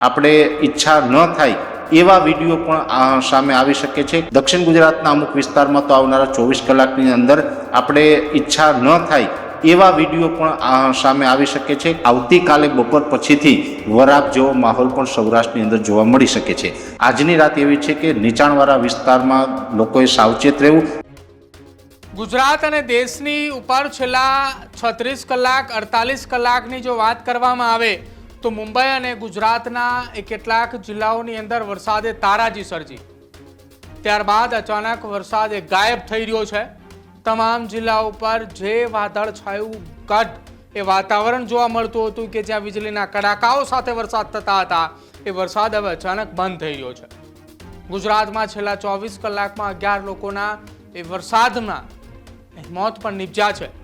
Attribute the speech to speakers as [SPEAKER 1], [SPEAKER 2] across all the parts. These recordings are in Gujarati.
[SPEAKER 1] આપણે ઈચ્છા ન થાય એવા વિડીયો પણ સામે આવી શકે છે। દક્ષિણ ગુજરાતના અમુક વિસ્તારમાં તો આવનારા 24 કલાકની અંદર આપણે ઈચ્છા ન થાય એવા વિડીયો પણ સામે આવી શકે છે। આવતીકાલે બપોર પછીથી વરાપ જેવો માહોલ પણ સૌરાષ્ટ્રની અંદર જોવા મળી શકે છે। આજની રાત એવી છે કે નીચાણવાળા વિસ્તારમાં લોકોએ સાવચેત રહેવું।
[SPEAKER 2] ગુજરાત અને દેશની ઉપર છેલ્લા 36 કલાક 48 કલાકની જો વાત કરવામાં આવે તો મુંબઈ અને ગુજરાતના કેટલાક જિલ્લાઓની અંદર વરસાદે તારાજી સર્જી, ત્યારબાદ અચાનક વરસાદ ગાયબ થઈ રહ્યો છે। તમામ જિલ્લાઓ પર જે વાદળ છાયું ગઢ એ વાતાવરણ જોવા મળતું હતું કે જ્યાં વીજળીના કડાકાઓ સાથે વરસાદ થતા હતા, એ વરસાદ હવે અચાનક બંધ થઈ રહ્યો છે। ગુજરાતમાં છેલ્લા 24 કલાકમાં 11 લોકોના એ વરસાદમાં મોત પણ નિપજ્યા છે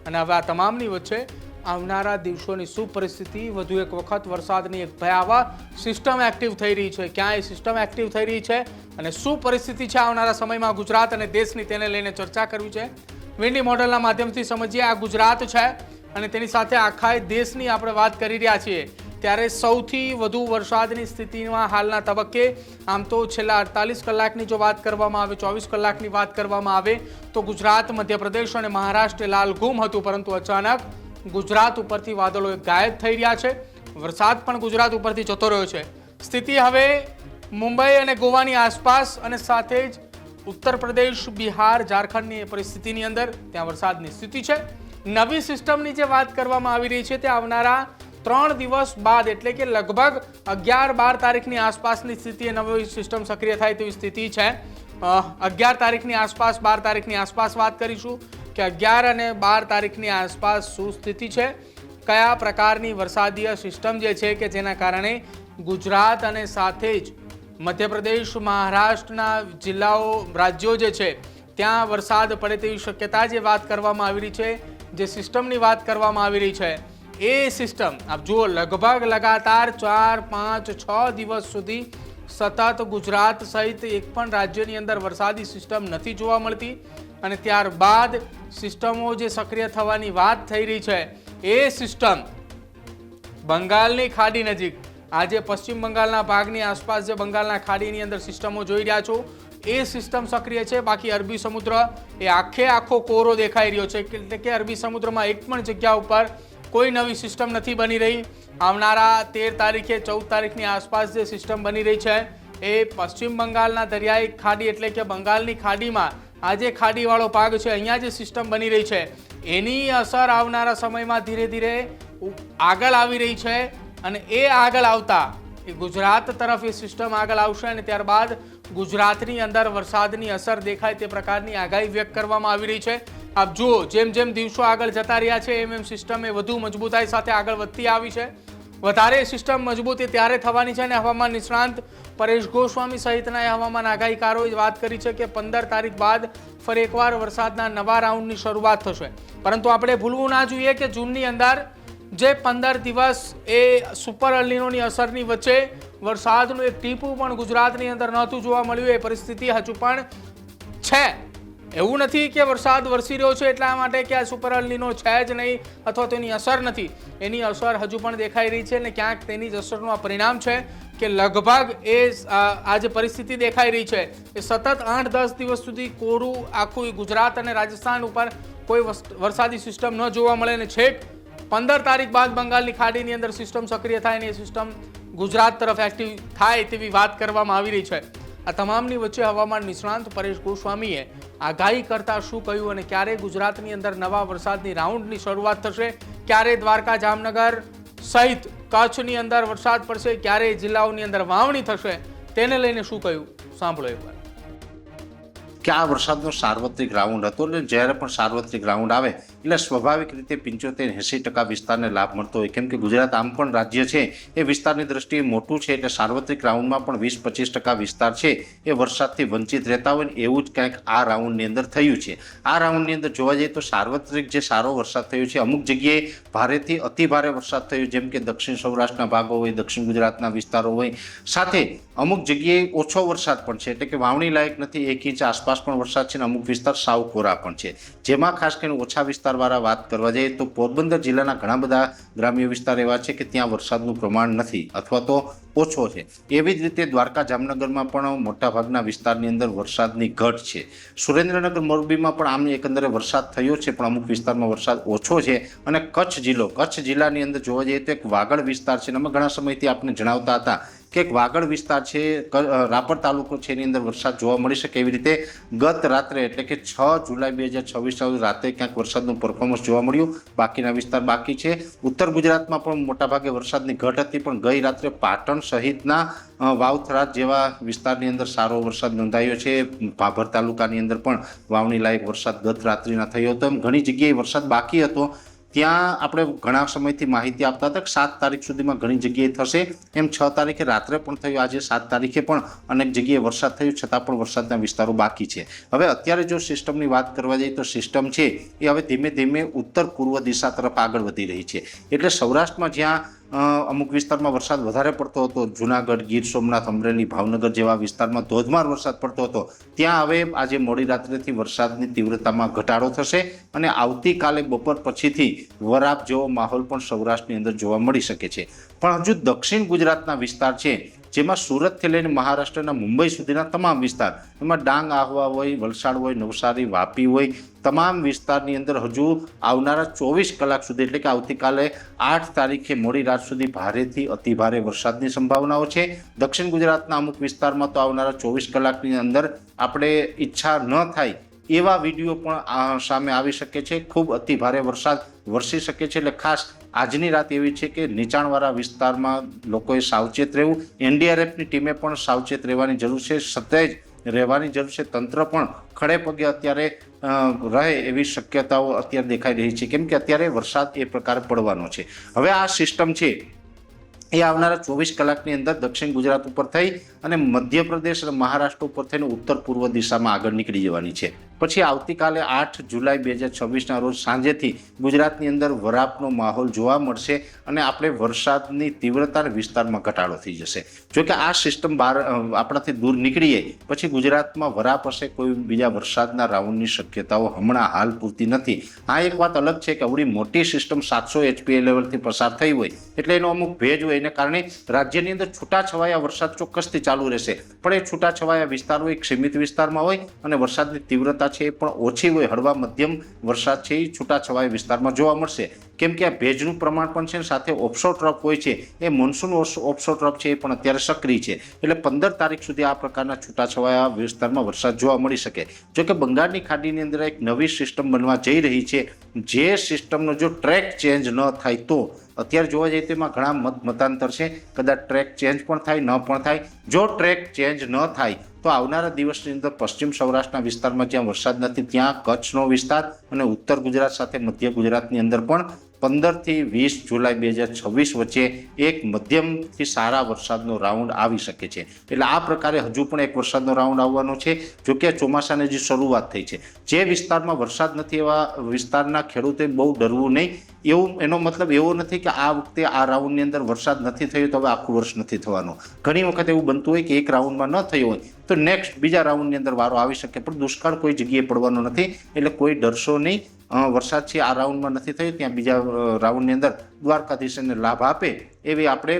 [SPEAKER 2] અને હવે આ તમામની વચ્ચે આવનારા દિવસોની શું પરિસ્થિતિ, વધુ એક વખત વરસાદની એક ભયાવહ સિસ્ટમ એક્ટિવ થઈ રહી છે, ક્યાં એ સિસ્ટમ એક્ટિવ થઈ રહી છે અને શું પરિસ્થિતિ છે આવનારા સમયમાં ગુજરાત અને દેશની, તેને લઈને ચર્ચા કરવી છે। વિન્ડી મોડલના માધ્યમથી સમજીએ આ ગુજરાત છે અને તેની સાથે આખા દેશની આપણે વાત કરી રહ્યા છીએ। ત્યારે સૌથી વધુ વરસાદની સ્થિતિમાં હાલના તબક્કે આમ તો છેલ્લા 48 કલાકની જો વાત કરવામાં આવે, 24 કલાકની વાત કરવામાં આવે તો ગુજરાત, મધ્યપ્રદેશ અને મહારાષ્ટ્ર લાલઘૂમ હતું, પરંતુ અચાનક ગુજરાત ઉપરથી વાદળો ગાયબ થઈ રહ્યા છે, વરસાદ પણ ગુજરાત ઉપરથી જતો રહ્યો છે। સ્થિતિ હવે મુંબઈ અને ગોવાની આસપાસ અને સાથે જ ઉત્તર પ્રદેશ, બિહાર, ઝારખંડની પરિસ્થિતિની અંદર ત્યાં વરસાદની સ્થિતિ છે। નવી સિસ્ટમની જે વાત કરવામાં આવી રહી છે તે આવનારા 3 દિવસ બાદ એટલે કે લગભગ 11-12 તારીખની આસપાસની સ્થિતિએ નવી સિસ્ટમ સક્રિય થાય તેવી સ્થિતિ છે। 11 તારીખની આસપાસ, 12 તારીખની આસપાસ વાત કરીશું કે 11 અને 12 તારીખની આસપાસ શું સ્થિતિ છે, કયા પ્રકારની વરસાદીય સિસ્ટમ જે છે કે જેના કારણે ગુજરાત અને સાથે જ મધ્યપ્રદેશ, મહારાષ્ટ્રના જિલ્લાઓ, રાજ્યો જે છે ત્યાં વરસાદ પડે તેવી શક્યતા જે વાત કરવામાં આવી રહી છે, જે સિસ્ટમની વાત કરવામાં આવી રહી છે, એ સિસ્ટમ આપ જુઓ લગભગ લગાતાર 4, 5, 6 દિવસ સુધી સતત ગુજરાત સહિત એક પણ રાજ્યની અંદર વરસાદી સિસ્ટમ નથી જોવા મળતી અને ત્યારબાદ સિસ્ટમો જે સક્રિય થવાની વાત થઈ રહી છે એ સિસ્ટમ બંગાળની ખાડી નજીક, આજે પશ્ચિમ બંગાળના ભાગની આસપાસ જે બંગાળના ખાડીની અંદર સિસ્ટમો જોઈ રહ્યા છો એ સિસ્ટમ સક્રિય છે। બાકી અરબી સમુદ્ર એ આખો કોરો દેખાઈ રહ્યો છે, એટલે કે અરબી સમુદ્રમાં એક પણ જગ્યા ઉપર કોઈ નવી સિસ્ટમ નથી બની રહી। આવનારા 13 તારીખે 14 તારીખની આસપાસ જે સિસ્ટમ બની રહી છે એ પશ્ચિમ બંગાળના દરિયાઈ ખાડી એટલે કે બંગાળની ખાડીમાં આ જે ખાડીવાળો ભાગ છે અહીંયા જે સિસ્ટમ બની રહી છે એની અસર આવનારા સમયમાં ધીરે ધીરે આગળ આવી રહી છે અને એ આગળ આવતા એ ગુજરાત તરફ એ સિસ્ટમ આગળ આવશે અને ત્યારબાદ ગુજરાતની અંદર વરસાદની અસર દેખાય તે પ્રકારની આગાહી વ્યક્ત કરવામાં આવી રહી છે। આપ જુઓ જેમ જેમ દિવસો આગળ જતા રહ્યા છે એમ સિસ્ટમ એ વધુ મજબૂતાઈ સાથે આગળ વધતી આવી છે। વધારે સિસ્ટમ મજબૂતી ત્યારે થવાની છે અને હવામાન નિષ્ણાંત પરેશ ગોસ્વામી સહિતના હવામાન આગાહીકારોએ વાત કરી છે કે 15 તારીખ બાદ ફરી એકવાર વરસાદના નવા રાઉન્ડની શરૂઆત થશે, પરંતુ આપણે ભૂલવું ના જોઈએ કે જૂનની અંદર જે 15 દિવસ એ સુપર અલ્નીનોની અસરની વચ્ચે વરસાદનું એક ટીપું પણ ગુજરાતની અંદર નહોતું જોવા મળ્યું, એ પરિસ્થિતિ હજુ પણ છે। એવું નથી કે વરસાદ વરસી રહ્યો છે એટલા માટે કે આ સુપર અલ્નીનો છે જ નહીં અથવા તો એની અસર નથી, એની અસર હજુ પણ દેખાઈ રહી છે અને ક્યાંક તેની જ અસરનું આ પરિણામ છે કે લગભગ એ આ જે પરિસ્થિતિ દેખાઈ રહી છે એ સતત 8-10 દિવસ સુધી કોરું આખું ગુજરાત અને રાજસ્થાન ઉપર કોઈ વરસાદી સિસ્ટમ ન જોવા મળે અને છેક 15 તારીખ બાદ બંગાળની ખાડીની અંદર સિસ્ટમ સક્રિય થાય અને એ સિસ્ટમ ગુજરાત તરફ એક્ટિવ થાય તેવી વાત કરવામાં આવી રહી છે। આ તમામની વચ્ચે હવામાન નિષ્ણાંત પરેશ ગોસ્વામીએ આગાહી કરતા શું કહ્યું અને ક્યારે ગુજરાતની અંદર નવા વરસાદની રાઉન્ડની શરૂઆત થશે, ક્યારે દ્વારકા, જામનગર સહિત કચ્છની અંદર વરસાદ પડશે, ક્યારે જિલ્લાઓની અંદર વાવણી થશે, તેને લઈને શું કહ્યું સાંભળો એકવાર।
[SPEAKER 1] કે આ વરસાદનો સાર્વત્રિક રાઉન્ડ હતો એટલે જ્યારે પણ સાર્વત્રિક રાઉન્ડ આવે એટલે સ્વાભાવિક રીતે 75-80% વિસ્તારને લાભ મળતો હોય, કેમ કે ગુજરાત આમ પણ રાજ્ય છે એ વિસ્તારની દ્રષ્ટિએ મોટું છે એટલે સાર્વત્રિક રાઉન્ડમાં પણ 20-25% વિસ્તાર છે એ વરસાદથી વંચિત રહેતા હોય ને એવું જ કંઈક આ રાઉન્ડની અંદર થયું છે। આ રાઉન્ડની અંદર જોવા જઈએ તો સાર્વત્રિક જે સારો વરસાદ થયો છે, અમુક જગ્યાએ ભારેથી અતિ ભારે વરસાદ થયો, જેમ કે દક્ષિણ સૌરાષ્ટ્રના ભાગો હોય, દક્ષિણ ગુજરાતના વિસ્તારો હોય, સાથે અમુક જગ્યાએ ઓછો વરસાદ પણ છે એટલે કે વાવણી લાયક નથી, 1 ઇંચ આસપાસ આસપાસ પણ વરસાદ છે અને અમુક વિસ્તાર સાવ કોરા પણ છે. જેમાં ખાસ કરીને ઓછા વિસ્તારવાળા વાત કરવા જઈએ તો પોરબંદર જિલ્લાના ઘણા બધા ગ્રામ્ય વિસ્તાર એવા છે કે ત્યાં વરસાદનું પ્રમાણ નથી અથવા તો ઓછો છે. એવી જ રીતે દ્વારકા જામનગરમાં પણ મોટાભાગના વિસ્તારની અંદર વરસાદની ઘટ છે. સુરેન્દ્રનગર મોરબીમાં પણ આમ એકંદરે વરસાદ થયો છે પણ અમુક વિસ્તારમાં વરસાદ ઓછો છે. અને કચ્છ જિલ્લાની અંદર જોવા જઈએ તો એક વાગડ વિસ્તાર છે. અમે ઘણા સમયથી આપને જણાવતા હતા કે એક વાગડ વિસ્તાર છે, રાપર તાલુકો છે, એની અંદર વરસાદ જોવા મળી શકે એવી રીતે ગત રાત્રે એટલે કે 6 જુલાઈ 2026 રાતે ક્યાંક વરસાદનું પરફોર્મન્સ જોવા મળ્યું. બાકીના વિસ્તાર બાકી છે. ઉત્તર ગુજરાતમાં પણ મોટાભાગે વરસાદની ઘટ હતી પણ ગઈ રાત્રે પાટણ સહિતના વાવથરાદ જેવા વિસ્તારની અંદર સારો વરસાદ નોંધાયો છે. ભાભર તાલુકાની અંદર પણ વાવણી લાયક વરસાદ ગત રાત્રિના થયો હતો. એમ ઘણી જગ્યાએ વરસાદ બાકી હતો. ત્યાં આપણે ઘણા સમયથી માહિતી આપતા હતા કે 7 તારીખ સુધીમાં ઘણી જગ્યાએ થશે. એમ 6 તારીખે રાત્રે પણ થયું. આજે 7 તારીખે પણ અનેક જગ્યાએ વરસાદ થયો છતાં પણ વરસાદના વિસ્તારો બાકી છે. હવે અત્યારે જો સિસ્ટમની વાત કરવા જઈએ તો સિસ્ટમ છે એ હવે ધીમે ધીમે ઉત્તર પૂર્વ દિશા તરફ આગળ વધી રહી છે. એટલે સૌરાષ્ટ્રમાં જ્યાં અમુક વિસ્તારમાં વરસાદ વધારે પડતો હતો, જુનાગઢ, ગીર સોમનાથ, અમરેલી, ભાવનગર જેવા વિસ્તારમાં ધોધમાર વરસાદ પડતો હતો, ત્યાં હવે આજે મોડી રાત્રેથી વરસાદની તીવ્રતામાં ઘટાડો થશે અને આવતીકાલે બપોર પછીથી વરાપ જેવો માહોલ પણ સૌરાષ્ટ્રની અંદર જોવા મળી શકે છે. પણ હજુ દક્ષિણ ગુજરાતના વિસ્તાર છે જેમાં સુરતથી લઈને મહારાષ્ટ્રના મુંબઈ સુધીના તમામ વિસ્તાર, એમાં ડાંગ, આહવા હોય, વલસાડ હોય, નવસારી, વાપી હોય, તમામ વિસ્તારની અંદર હજુ આવનારા 24 કલાક સુધી એટલે કે આવતીકાલે 8 તારીખે મોડી રાત સુધી ભારેથી અતિભારે વરસાદની સંભાવનાઓ છે. દક્ષિણ ગુજરાતના અમુક વિસ્તારમાં તો આવનારા 24 કલાકની અંદર આપણે ઈચ્છા ન થાય એવા વિડીયો પણ સામે આવી શકે છે. ખૂબ અતિભારે વરસાદ વરસી શકે છે. એટલે ખાસ આજની રાત એવી છે કે નીચાણવાળા વિસ્તારમાં લોકોએ સાવચેત રહેવું. એનડીઆરએફની ટીમે પણ સાવચેત રહેવાની જરૂર છે, સતેજ રહેવાની જરૂર છે. તંત્ર પણ ખડે પગે અત્યારે રહે એવી શક્યતાઓ અત્યારે દેખાઈ રહી છે, કેમ કે અત્યારે વરસાદ એ પ્રકારે પડવાનો છે. હવે આ સિસ્ટમ છે એ આવનારા 24 કલાકની અંદર દક્ષિણ ગુજરાત ઉપર થઈ અને મધ્યપ્રદેશ અને મહારાષ્ટ્ર ઉપર થઈને ઉત્તર પૂર્વ દિશામાં આગળ નીકળી જવાની છે. પછી આવતીકાલે 8 જુલાઈ 2026ના રોજ સાંજેથી ગુજરાતની અંદર વરાપનો માહોલ જોવા મળશે અને આપણે વરસાદની તીવ્રતા વિસ્તારમાં ઘટાડો થઈ જશે. જોકે આ સિસ્ટમ આપણાથી દૂર નીકળીએ પછી ગુજરાતમાં વરાપ હશે, કોઈ બીજા વરસાદના રાઉન્ડની શક્યતાઓ હમણાં હાલ પૂરતી નથી. આ એક વાત અલગ છે કે આવડી મોટી સિસ્ટમ 700 HPA લેવલથી પસાર થઈ હોય એટલે એનો અમુક ભેજ હોય, એને કારણે રાજ્યની અંદર છૂટાછવાયા વરસાદ ચોક્કસથી ચાલુ રહેશે. પણ એ છૂટાછવાયા વિસ્તારો એક સીમિત વિસ્તારમાં હોય અને વરસાદની તીવ્રતા છે એ પણ ઓછી હોય. હળવા મધ્યમ વરસાદ છે એ છૂટાછવાયા વિસ્તારમાં જોવા મળશે, કેમ કે આ ભેજનું પ્રમાણ પણ છે, સાથે ઓફશોર ટ્રફ હોય છે. એ મોન્સૂન ઓફશોર ટ્રફ છે એ પણ અત્યારે સક્રિય છે. એટલે 15 તારીખ સુધી આ પ્રકારના છૂટાછવાયા વિસ્તારમાં વરસાદ જોવા મળી શકે. જોકે બંગાળની ખાડીની અંદર એક નવી સિસ્ટમ બનવા જઈ રહી છે. જે સિસ્ટમનો જો ટ્રેક ચેન્જ ન થાય તો અત્યારે જોવા જઈએ તો એમાં ઘણા મતાંતર છે. કદાચ ટ્રેક ચેન્જ પણ થાય, ન પણ થાય. જો ટ્રેક ચેન્જ ન થાય તો આવનારા દિવસની અંદર પશ્ચિમ સૌરાષ્ટ્રના વિસ્તારમાં જ્યાં વરસાદ નથી ત્યાં કચ્છનો વિસ્તાર અને ઉત્તર ગુજરાત સાથે મધ્ય ગુજરાતની અંદર પણ 15 થી 20 જુલાઈ 2026 વચ્ચે એક મધ્યમથી સારા વરસાદનો રાઉન્ડ આવી શકે છે. એટલે આ પ્રકારે હજુ પણ એક વરસાદનો રાઉન્ડ આવવાનો છે. જોકે ચોમાસાની જે શરૂઆત થઈ છે, જે વિસ્તારમાં વરસાદ નથી એવા વિસ્તારના ખેડૂતે બહુ ડરવું નહીં. એનો મતલબ એવો નથી કે આ વખતે આ રાઉન્ડની અંદર વરસાદ નથી થયો તો હવે આખું વર્ષ નથી થવાનો. ઘણી વખત એવું બનતું હોય કે એક રાઉન્ડમાં ન થયો હોય તો નેક્સ્ટ બીજા રાઉન્ડની અંદર વારો આવી શકે, પણ દુષ્કાળ કોઈ જગ્યાએ પડવાનો નથી. એટલે કોઈ ડરશો નહીં. વરસાદ છે આ રાઉન્ડમાં નથી થયો ત્યાં બીજા રાઉન્ડની અંદર દ્વારકાધીશને લાભ આપે એવી આપણે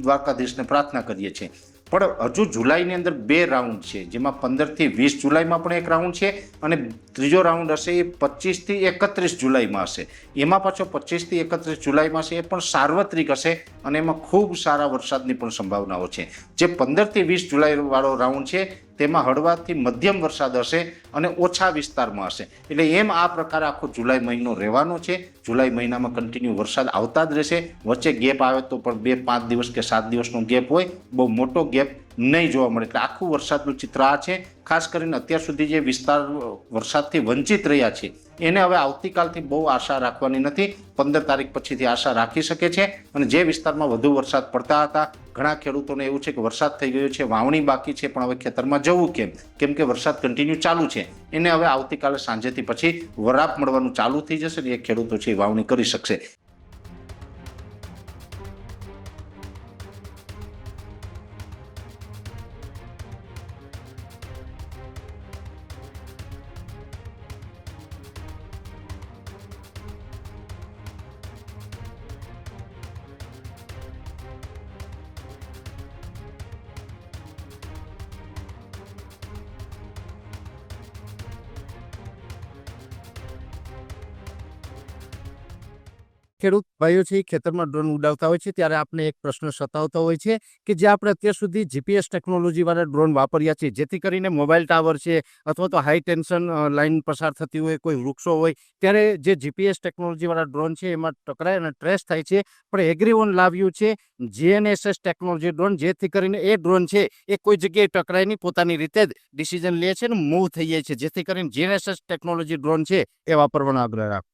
[SPEAKER 1] દ્વારકાધીશને પ્રાર્થના કરીએ છીએ. પણ હજુ જુલાઈની અંદર 2 રાઉન્ડ છે, જેમાં 15 થી 20 જુલાઈમાં પણ એક રાઉન્ડ છે અને ત્રીજો રાઉન્ડ હશે એ 25 થી 31 જુલાઈમાં હશે. એમાં પાછો 25 થી 31 જુલાઈમાં છે એ પણ સાર્વત્રિક હશે અને એમાં ખૂબ સારા વરસાદની પણ સંભાવનાઓ છે. જે 15 થી 20 જુલાઈ વાળો રાઉન્ડ છે તેમાં હળવાથી મધ્યમ વરસાદ હશે અને ઓછા વિસ્તારમાં હશે. એટલે એમ આ પ્રકારે આખો જુલાઈ મહિનો રહેવાનો છે. જુલાઈ મહિનામાં કન્ટિન્યુ વરસાદ આવતા જ રહેશે. વચ્ચે ગેપ આવે તો પણ 2-5 દિવસ કે 7 દિવસનો ગેપ હોય, બહુ મોટો ગેપ નહીં જોવા મળે. એટલે આખું વરસાદનું ચિત્ર આ છે. ખાસ કરીને અત્યાર સુધી જે વિસ્તાર વરસાદથી વંચિત રહ્યા છે એને હવે આવતીકાલથી બહુ આશા રાખવાની નથી. 15 તારીખ પછીથી આશા રાખી શકે છે. અને જે વિસ્તારમાં વધુ વરસાદ પડતા હતા, ઘણા ખેડૂતોને એવું છે કે વરસાદ થઈ ગયો છે, વાવણી બાકી છે, પણ હવે ખેતરમાં જવું કેમ કે વરસાદ કન્ટિન્યુ ચાલુ છે, એને હવે આવતીકાલે સાંજેથી પછી વરાપ મળવાનું ચાલુ થઈ જશે ને એ ખેડૂતો છે વાવણી કરી શકશે.
[SPEAKER 3] ખેડૂત ભાઈઓ છે એ ખેતરમાં ડ્રોન ઉડાવતા હોય છે ત્યારે આપણે એક પ્રશ્ન સતાવતો હોય છે કે જે આપણે અત્યાર સુધી જીપીએસ ટેકનોલોજીવાળા ડ્રોન વાપર્યા છે, જેથી કરીને મોબાઈલ ટાવર છે અથવા તો હાઈ ટેન્શન લાઇન પસાર થતી હોય, કોઈ વૃક્ષો હોય, ત્યારે જે જીપીએસ ટેકનોલોજીવાળા ડ્રોન છે એમાં ટકરાય અને ટ્રેસ થાય છે. પણ એગ્રીઓન લાવ્યું છે જીએનએસએસ ટેકનોલોજી ડ્રોન, જેથી કરીને એ ડ્રોન છે એ કોઈ જગ્યાએ ટકરાય નહીં, પોતાની રીતે જ ડિસિઝન લે છે અને મૂવ થઈ જાય છે, જેથી કરીને જીએનએસએસ ટેકનોલોજી ડ્રોન છે એ વાપરવાનો આગ્રહ રાખો.